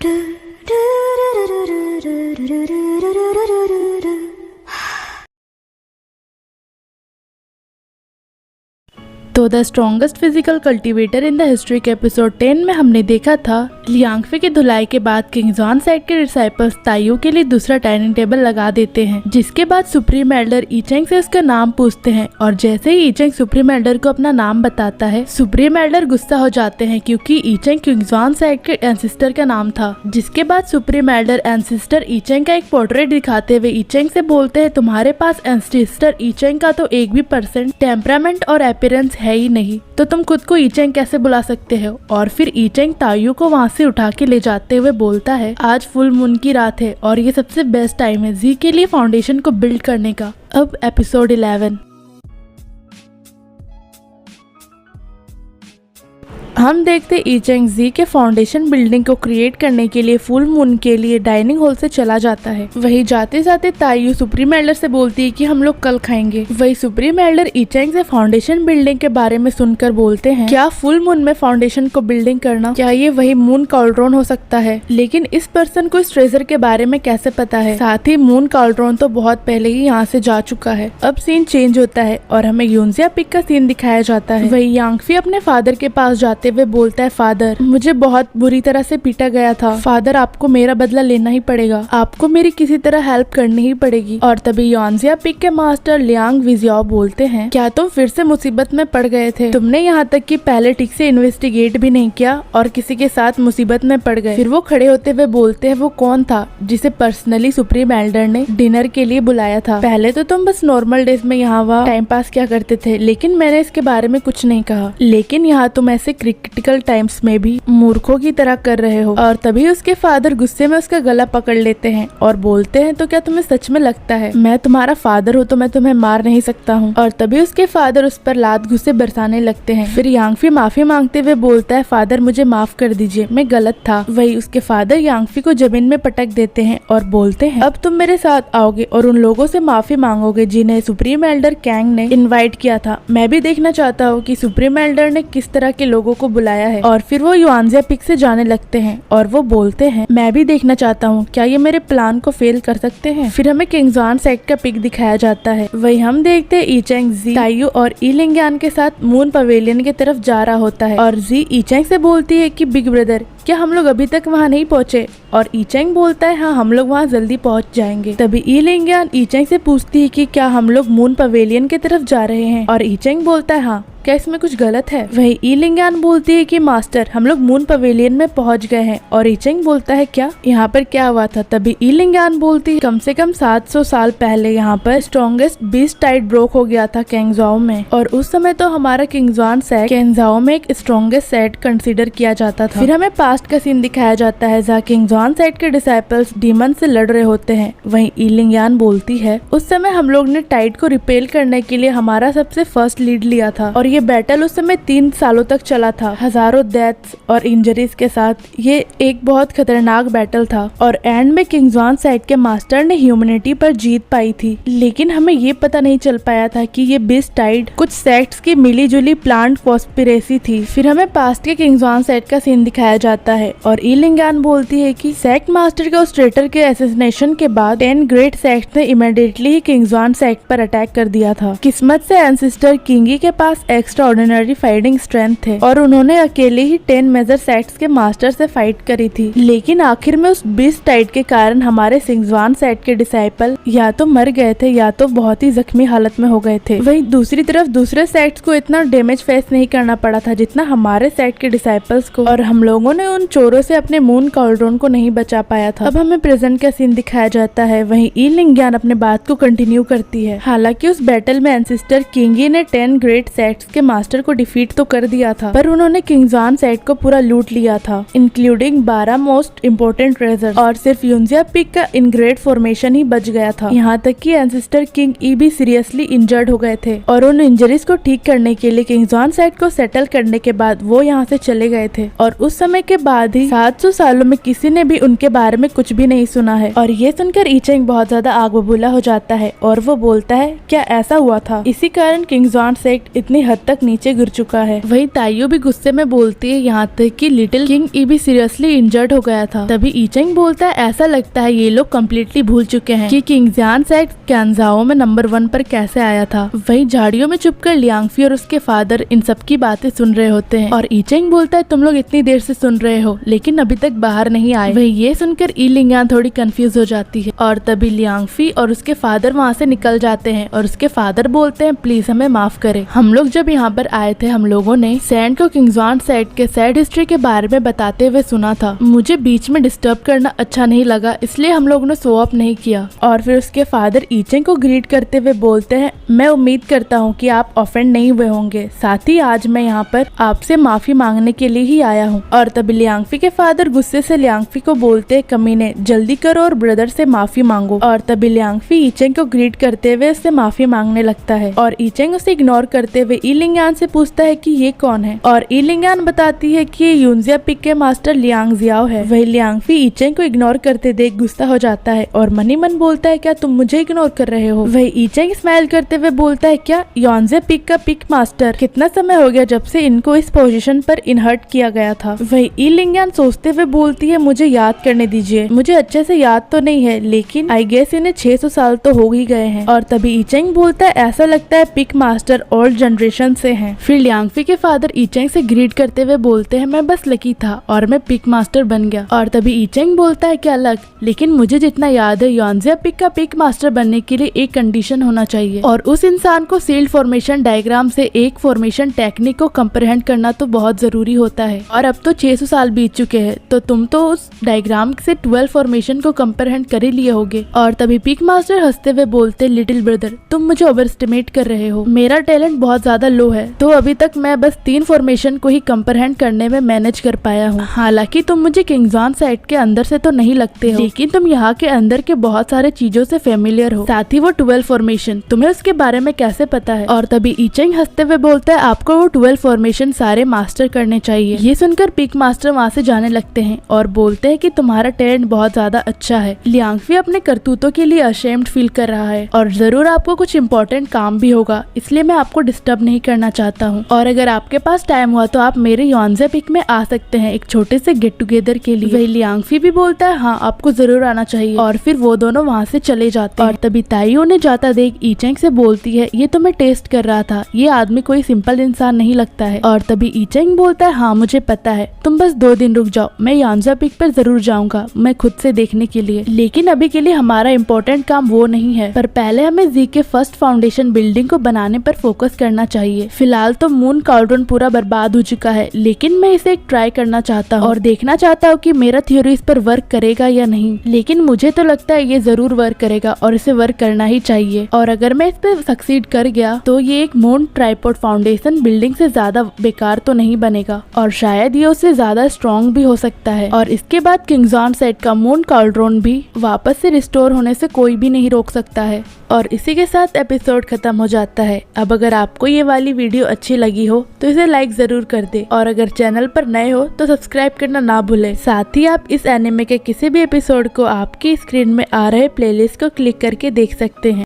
तो the strongest physical cultivator in the history के episode 10 में हमने देखा था लियांगफे की धुलाई के बाद किंग जॉन साइड के डिसाइपल्स ताइयू के लिए दूसरा डाइनिंग टेबल लगा देते हैं, जिसके बाद सुप्रीम एल्डर ईचेंग से उसका नाम पूछते हैं और जैसे ही ईचेंग सुप्रीम एल्डर को अपना नाम बताता है, सुप्रीम एल्डर गुस्सा हो जाते हैं क्योंकि ईचेंग किंग जॉन साइड के एंसिस्टर का नाम था। जिसके बाद सुप्रीम एल्डर एंसिस्टर ईचेंग का एक पोर्ट्रेट दिखाते हुए ईचेंग से बोलते हैं, तुम्हारे पास एंसिस्टर ईचेंग का तो 1% टेम्परामेंट और अपीयरेंस है ही नहीं, तो तुम खुद को ईचेंग कैसे बुला सकते हो। और फिर ईचेंग ताइयू को वहाँ से उठा के ले जाते हुए बोलता है, आज फुल मून की रात है और ये सबसे बेस्ट टाइम है जी के लिए फाउंडेशन को बिल्ड करने का। अब एपिसोड 11 हम देखते ईचेंग जी के फाउंडेशन बिल्डिंग को क्रिएट करने के लिए फुल मून के लिए डाइनिंग हॉल से चला जाता है। वही जाते जाते ताइयू सुप्रीम एल्डर से बोलती है कि हम लोग कल खाएंगे। वही सुप्रीम एल्डर ईचेंग से फाउंडेशन बिल्डिंग के बारे में सुनकर बोलते हैं, क्या फुल मून में फाउंडेशन को बिल्डिंग करना, क्या ये वही मून कॉल्ड्रोन हो सकता है। लेकिन इस पर्सन को इस ट्रेजर के बारे में कैसे पता है। साथ ही मून कॉल्ड्रोन तो बहुत पहले ही यहाँ से जा चुका है। अब सीन चेंज होता है और हमें यूनजिया पिक का सीन दिखाया जाता है। वही यांगफी अपने फादर के पास जाते वे बोलता है, फादर मुझे बहुत बुरी तरह से पीटा गया था, फादर आपको मेरा बदला लेना ही पड़ेगा, आपको मेरी किसी तरह हेल्प करनी ही पड़ेगी। और तभी यूनजिया पिक के मास्टर लियांग विजियाओ बोलते हैं, क्या तुम फिर से मुसीबत में पड़ गए थे, तुमने यहाँ तक कि पहले ठीक से इन्वेस्टिगेट भी नहीं किया और किसी के साथ मुसीबत में पड़ गए। फिर वो खड़े होते हुए बोलते हैं, वो कौन था जिसे पर्सनली सुप्रीम एल्डर ने डिनर के लिए बुलाया था। पहले तो तुम बस नॉर्मल डेज में यहाँ वहाँ टाइम पास क्या करते थे, लेकिन मैंने इसके बारे में कुछ नहीं कहा, लेकिन यहाँ तुम ऐसे क्रिटिकल टाइम्स में भी मूर्खों की तरह कर रहे हो। और तभी उसके फादर गुस्से में उसका गला पकड़ लेते हैं और बोलते हैं, तो क्या तुम्हें सच में लगता है मैं तुम्हारा फादर हूँ तो मैं तुम्हें मार नहीं सकता हूँ। और तभी उसके फादर उस पर लात घुसे बरसाने लगते हैं। फिर यांगफी माफी मांगते हुए बोलता है, फादर मुझे माफ कर दीजिए, मैं गलत था। वही उसके फादर यांगफी को जमीन में पटक देते हैं और बोलते हैं, अब तुम मेरे साथ आओगे और उन लोगों से माफी मांगोगे जिन्हें सुप्रीम एल्डर कैंग ने इनवाइट किया था। मैं भी देखना चाहता हूँ कि सुप्रीम एल्डर ने किस तरह के लोगों को बुलाया है। और फिर वो यूनजिया पिक से जाने लगते हैं और वो बोलते हैं, मैं भी देखना चाहता हूँ क्या ये मेरे प्लान को फेल कर सकते हैं। फिर हमें किंग जॉन साइड का पिक दिखाया जाता है। वही हम देखते हैं ईचेंग जी ताइयू और ईलिंगयान के साथ मून पवेलियन की तरफ जा रहा होता है और जी ईचेंग से बोलती है कि बिग ब्रदर क्या हम लोग अभी तक वहाँ नहीं पहुँचे। और ईचेंग बोलता है, हाँ हम लोग वहाँ जल्दी पहुँच जाएंगे। तभी ईलिंगयान ईचेंग से पूछती है कि क्या हम लोग मून पवेलियन की तरफ जा रहे हैं। और ईचेंग बोलता है, हाँ क्या इसमें कुछ गलत है। वही ईलिंगयान बोलती है कि मास्टर हम लोग मून पवेलियन में पहुंच गए हैं। और ईचेंग बोलता है, क्या यहाँ पर क्या हुआ था। तभी ईलिंगयान बोलती है, कम से कम 700 साल पहले यहाँ पर स्ट्रॉन्गेस्ट बीस्ट टाइड ब्रोक हो गया था कैंगजाओ में, और उस समय तो हमारा किंग जॉन साइड कैंगजाओ में एक स्ट्रॉन्गेस्ट सेट कंसिडर किया जाता था। फिर हमें पास्ट का सीन दिखाया जाता है जहाँ किंग जॉन साइड के डिसाइपल्स डीमन से लड़ रहे होते हैं। वहीं ईलिंगयान बोलती है, उस समय हम लोग ने टाइड को रिपेल करने के लिए हमारा सबसे फर्स्ट लीड लिया था और ये बैटल उस समय 3 सालों तक चला था, हजारों डेथ्स और इंजरीज के साथ। ये एक बहुत खतरनाक बैटल था और एंड में किंग जॉन साइड के मास्टर ने ह्यूमैनिटी पर जीत पाई थी। लेकिन हमें ये पता नहीं चल पाया था कि ये बीस्ट टाइड कुछ सेक्ट्स की मिली जुली प्लांट कॉन्स्पिरेसी थी। फिर हमें पास्ट के किंग जॉन साइड का सीन दिखाया जाता है और ईलिंगयान बोलती है कि सेक्ट मास्टर के उस ट्रेटर के असैसिनेशन के बाद 10 ग्रेट सेक्ट ने इमीडिएटली ही किंग जॉन साइड पर अटैक कर दिया था। किस्मत से एंसिस्टर किंगी के पास एक्स्ट्रा ऑर्डिनरी फाइटिंग स्ट्रेंथ थे और उन्होंने अकेले ही 10 मेजर सेक्ट्स के मास्टर से फाइट करी थी। लेकिन आखिर में उस बीस्ट टाइड के कारण हमारे किंग जॉन साइड के डिसाइपल या तो मर गए थे या तो बहुत ही जख्मी हालत में हो गए थे। वहीं दूसरी तरफ दूसरे सेक्ट्स को इतना डैमेज फेस नहीं करना पड़ा था जितना हमारे सेक्ट के डिसाइपल्स को, और हम लोगों ने उन चोरों से अपने मून कॉल्ड्रोन को नहीं बचा पाया था। अब हमें प्रेजेंट का सीन दिखाया जाता है। वहीं ईलिंगयान अपने बात को कंटिन्यू करती है। हालांकि उस बैटल में एंसिस्टर किंगी ने 10 ग्रेट सेक्ट्स के मास्टर को डिफीट तो कर दिया था, पर उन्होंने किंग जॉन साइड को पूरा लूट लिया था, इंक्लूडिंग 12 मोस्ट इम्पोर्टेंट ट्रेजर, और सिर्फ यूनजिया पिक का इनग्रेट फॉर्मेशन ही बच गया था। यहाँ तक कि एंसिस्टर किंग ई भी सीरियसली इंजर्ड हो गए थे और उन इंजरीज को ठीक करने के लिए किंग जॉन साइड को सेटल करने के बाद वो यहाँ से चले गए थे। और उस समय के बाद ही 700 सालों में किसी ने भी उनके बारे में कुछ भी नहीं सुना है। और ये सुनकर ईचेंग बहुत ज्यादा आग बबूला हो जाता है और वो बोलता है, क्या ऐसा हुआ था, इसी कारण किंग जॉन साइड इतनी हद तक नीचे गिर चुका है। वही ताइयो भी गुस्से में बोलती है यहाँ तक कि लिटिल किंग ई भी सीरियसली इंजर्ड हो गया था। तभी ईचेंग बोलता है ऐसा लगता है ये लोग कम्प्लीटली भूल चुके हैं कि किंगजियान सेट कैंजाओ में नंबर 1 पर कैसे आया था। वही झाड़ियों में छुपकर लियांगफी और उसके फादर इन सब की बातें सुन रहे होते हैं और ईचेंग बोलता है तुम लोग इतनी देर से सुन रहे हो लेकिन अभी तक बाहर नहीं आए। वही ये सुनकर ई लिंगान थोड़ी कंफ्यूज हो जाती है और तभी लियांगफी और उसके फादर वहाँ से निकल जाते हैं और उसके फादर बोलते हैं प्लीज हमें माफ करें। हम लोग जब यहाँ पर आए थे हम लोगों ने सैंड को किंगजियान सेट के सैड हिस्ट्री के बारे में बताते हुए सुना था। मुझे बीच में डिस्टर्ब करना अच्छा नहीं लगा इसलिए हम लोगों ने शो अप नहीं किया। और फिर उसके फादर ईचेंग को ग्रीट करते हुए बोलते हैं मैं उम्मीद करता हूँ कि आप ऑफेंड नहीं हुए होंगे, साथ ही आज मैं यहाँ पर आपसे माफी मांगने के लिए ही आया हूँ। और तभी लियांगफी के फादर गुस्से से लियांगफी को बोलते हैं कमीने जल्दी करो और ब्रदर से माफी मांगो। और तभी लियांगफी ईचेंग को ग्रीट करते हुए उससे माफी मांगने लगता है और ईचेंग उसे इग्नोर करते हुए ई लिंगान से पूछता है कि ये कौन है और ई लिंगान बताती है कि ये यूनजिया पिक के मास्टर लियांग जियाओ है। वही लियांगफी ईचेंग को इग्नोर करते देख गुस्सा हो जाता है और मनी मन बोलता है क्या तुम मुझे इग्नोर कर रहे हो। वही ईचेंग स्माइल करते हुए बोलता है क्या यूनजिया पिक का पिक मास्टर, कितना समय हो गया जब से इनको इस पोजीशन पर इनहर्ट किया गया था। वही ई लिंगान सोचते हुए बोलती है मुझे याद करने दीजिए, मुझे अच्छे से याद तो नहीं है लेकिन आई गेस इन्हें 600 साल तो हो ही गए हैं। और तभी ईचेंग बोलता है ऐसा लगता है पिक मास्टर ओल्ड जनरेशन से हैं। फिर लियांगफी के फादर ईचेंग से ग्रीट करते हुए बोलते हैं मैं बस लकी था और मैं पिक मास्टर बन गया। और तभी ईचेंग बोलता है क्या लक, लेकिन मुझे जितना याद है यूनजिया पिक का पिक मास्टर बनने के लिए एक कंडीशन होना चाहिए और उस इंसान को सील्ड फॉर्मेशन डायग्राम से एक फॉर्मेशन टेक्निक को कंप्रहेंड करना तो बहुत जरूरी होता है। और अब तो 600 साल बीत चुके हैं तो तुम तो उस डायग्राम से 12 फॉर्मेशन को कंप्रहेंड कर ही लिए होगे। और तभी पिक मास्टर हंसते हुए बोलते लिटिल ब्रदर तुम मुझे ओवर एस्टिमेट कर रहे हो, मेरा टैलेंट बहुत ज्यादा लो है तो अभी तक मैं बस 3 फॉर्मेशन को ही कंप्रहेंड करने में मैनेज कर पाया हूँ। हालांकि तुम मुझे किंगजियान सेट के अंदर से तो नहीं लगते हो लेकिन तुम यहाँ के अंदर के बहुत सारे चीजों से फेमिलियर हो, साथ ही वो 12 फॉर्मेशन तुम्हें उसके बारे में कैसे पता है। और तभी ईचेंग हंसते हुए बोलता है आपको वो 12 फॉर्मेशन सारे मास्टर करने चाहिए। ये सुनकर पिक मास्टर वहाँ से जाने लगते हैं और बोलते हैं कि तुम्हारा टैलेंट बहुत ज्यादा अच्छा है। लियांगफी अपने करतूतों के लिए अशेम्ड फील कर रहा है और जरूर आपको कुछ इम्पोर्टेंट काम भी होगा इसलिए मैं आपको डिस्टर्ब नहीं करना चाहता हूँ और अगर आपके पास टाइम हुआ तो आप मेरे यूनजिया पिक में आ सकते हैं एक छोटे से गेट टुगेदर के लिए। वही लियांगफी भी बोलता है हाँ आपको जरूर आना चाहिए और फिर वो दोनों वहाँ से चले जाते हैं। और तभी ताइयो ने जाता देख ईचेंग से बोलती है ये तो मैं टेस्ट कर रहा था, ये आदमी कोई सिंपल इंसान नहीं लगता है। और तभी ईचेंग बोलता है हाँ मुझे पता है, तुम बस 2 दिन रुक जाओ, मैं यूनजिया पिक पर जरूर जाऊंगा मैं खुद से देखने के लिए, लेकिन अभी के लिए हमारा इम्पोर्टेंट काम वो नहीं है पर पहले हमें जी के फर्स्ट फाउंडेशन बिल्डिंग को बनाने पर फोकस करना चाहिए। फिलहाल तो मून कॉल्ड्रॉन पूरा बर्बाद हो चुका है लेकिन मैं इसे एक ट्राई करना चाहता हूँ और देखना चाहता हूँ कि मेरा थ्योरी इस पर वर्क करेगा या नहीं, लेकिन मुझे तो लगता है ये जरूर वर्क करेगा और इसे वर्क करना ही चाहिए। और अगर मैं इस पे सक्सीड कर गया तो ये एक मून ट्राइपॉड फाउंडेशन बिल्डिंग से ज्यादा बेकार तो नहीं बनेगा और शायद ये उससे ज्यादा स्ट्रॉन्ग भी हो सकता है और इसके बाद किंगजियान सेट का मून कॉल्ड्रॉन भी वापस से रिस्टोर होने से कोई भी नहीं रोक सकता है। और इसी के साथ एपिसोड खत्म हो जाता है। अब अगर आपको ये वाली वीडियो अच्छी लगी हो तो इसे लाइक जरूर कर दे और अगर चैनल पर नए हो तो सब्सक्राइब करना ना भूले। साथ ही आप इस एनिमे के किसी भी एपिसोड को आपकी स्क्रीन में आ रहे प्लेलिस्ट को क्लिक करके देख सकते हैं।